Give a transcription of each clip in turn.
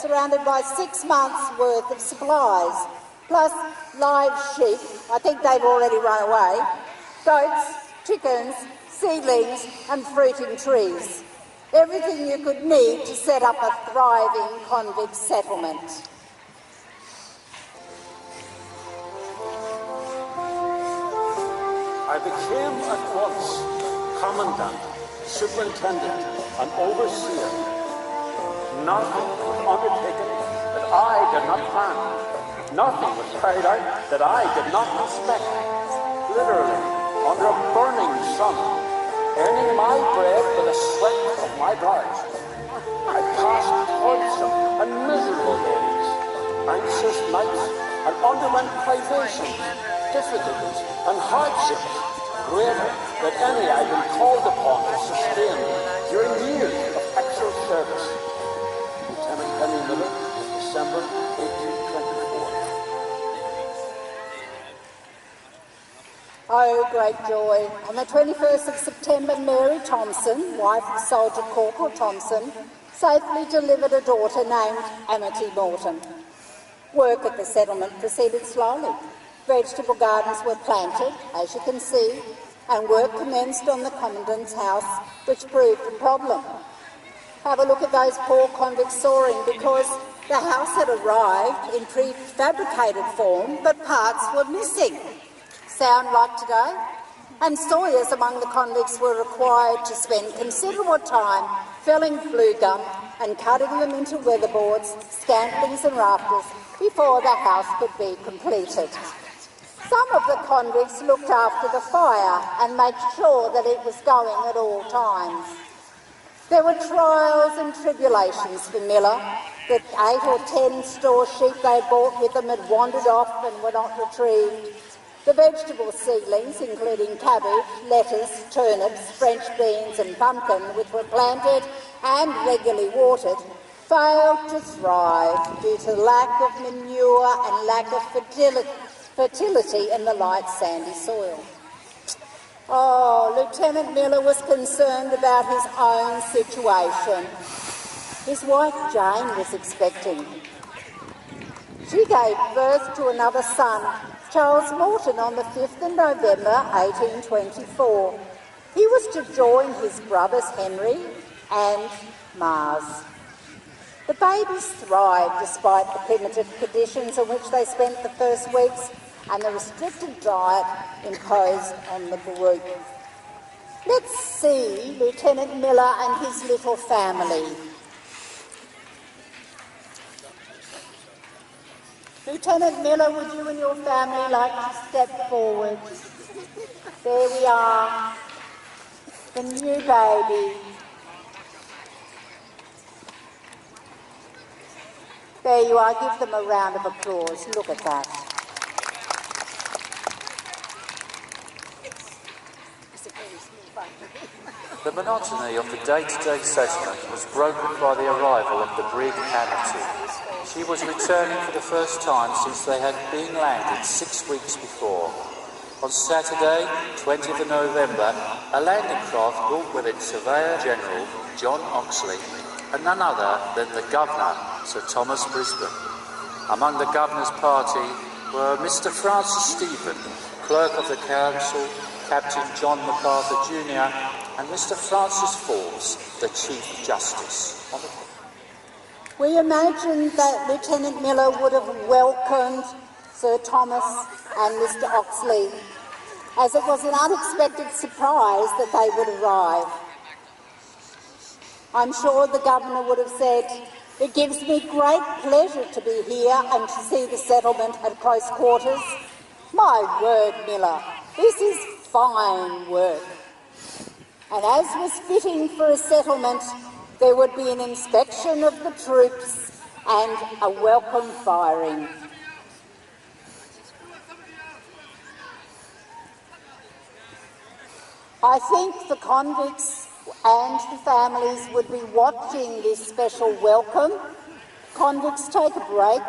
surrounded by 6 months' worth of supplies, plus live sheep, I think they've already run away, goats, chickens, seedlings and fruiting trees. Everything you could need to set up a thriving convict settlement. I became at once commandant, superintendent and overseer. Nothing was undertaken that I did not plan. Nothing was carried out that I did not inspect. Literally, under a burning sun, earning my bread with the sweat of my brows. I passed toilsome and miserable days, anxious nights, and underwent privations, difficulties, and hardships greater than any I've been called upon to sustain during years of actual service. Lieutenant Henry Miller, December 1824. Oh, great joy. On the 21st of September, Mary Thompson, wife of Soldier Corporal Thompson, safely delivered a daughter named Amity Morton. Work at the settlement proceeded slowly. Vegetable gardens were planted, as you can see, and work commenced on the Commandant's house, which proved a problem. Have a look at those poor convicts soaring, because the house had arrived in prefabricated form, but parts were missing. Sound like today? And sawyers among the convicts were required to spend considerable time felling blue gum and cutting them into weatherboards, scantlings and rafters before the house could be completed. Some of the convicts looked after the fire and made sure that it was going at all times. There were trials and tribulations for Miller. The 8 or 10 store sheep they brought with them had wandered off and were not retrieved. The vegetable seedlings, including cabbage, lettuce, turnips, French beans and pumpkin, which were planted and regularly watered, failed to thrive due to lack of manure and lack of fertility in the light sandy soil. Oh, Lieutenant Miller was concerned about his own situation. His wife Jane was expecting. She gave birth to another son, Charles Morton, on the 5th of November 1824. He was to join his brothers Henry and Mars. The babies thrived despite the primitive conditions in which they spent the first weeks and the restricted diet imposed on the group. Let's see Lieutenant Miller and his little family. Lieutenant Miller, would you and your family like to step forward? There we are, the new baby. There you are, give them a round of applause. Look at that. The monotony of the day-to-day settlement was broken by the arrival of the brig Amity. She was returning for the first time since they had been landed 6 weeks before. On Saturday, 20th of November, a landing craft brought with it Surveyor General John Oxley and none other than the Governor, Sir Thomas Brisbane. Among the Governor's party were Mr. Francis Stephen, Clerk of the Council, Captain John MacArthur Jr. and Mr. Francis Forbes, the Chief Justice. We imagined that Lieutenant Miller would have welcomed Sir Thomas and Mr. Oxley, as it was an unexpected surprise that they would arrive. I'm sure the Governor would have said, "It gives me great pleasure to be here and to see the settlement at close quarters. My word, Miller, this is fine work." And as was fitting for a settlement, there would be an inspection of the troops and a welcome firing. I think the convicts and the families would be watching this special welcome. Convicts, take a break.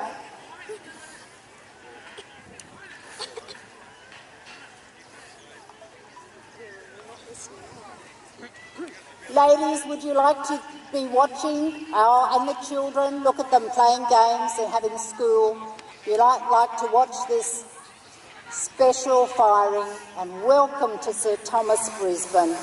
Ladies, would you like to be watching? And the children, look at them playing games and having school. You like to watch this special firing, and welcome to Sir Thomas Brisbane.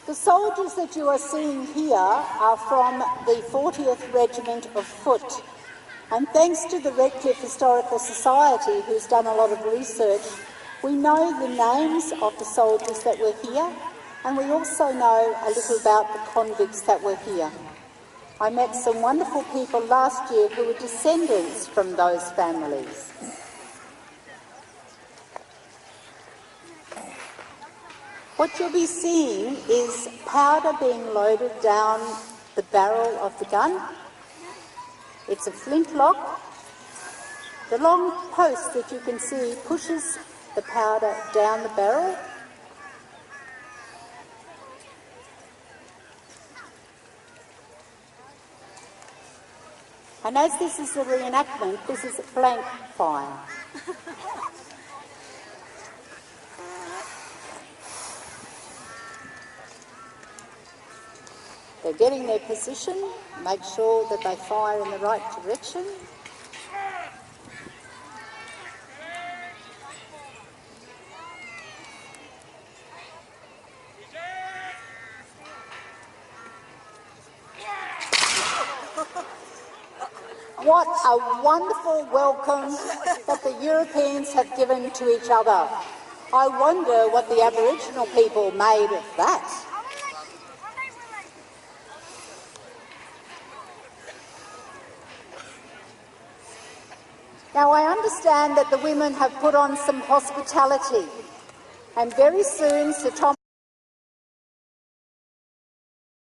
The soldiers that you are seeing here are from the 40th Regiment of Foot, and thanks to the Redcliffe Historical Society, who's done a lot of research, we know the names of the soldiers that were here, and we also know a little about the convicts that were here. I met some wonderful people last year who were descendants from those families. What you'll be seeing is powder being loaded down the barrel of the gun. It's a flintlock. The long post that you can see pushes the powder down the barrel. And as this is a reenactment, this is blank fire. They're getting their position, make sure that they fire in the right direction. What a wonderful welcome that the Europeans have given to each other. I wonder what the Aboriginal people made of that. Now, I understand that the women have put on some hospitality, and very soon Sir Thomas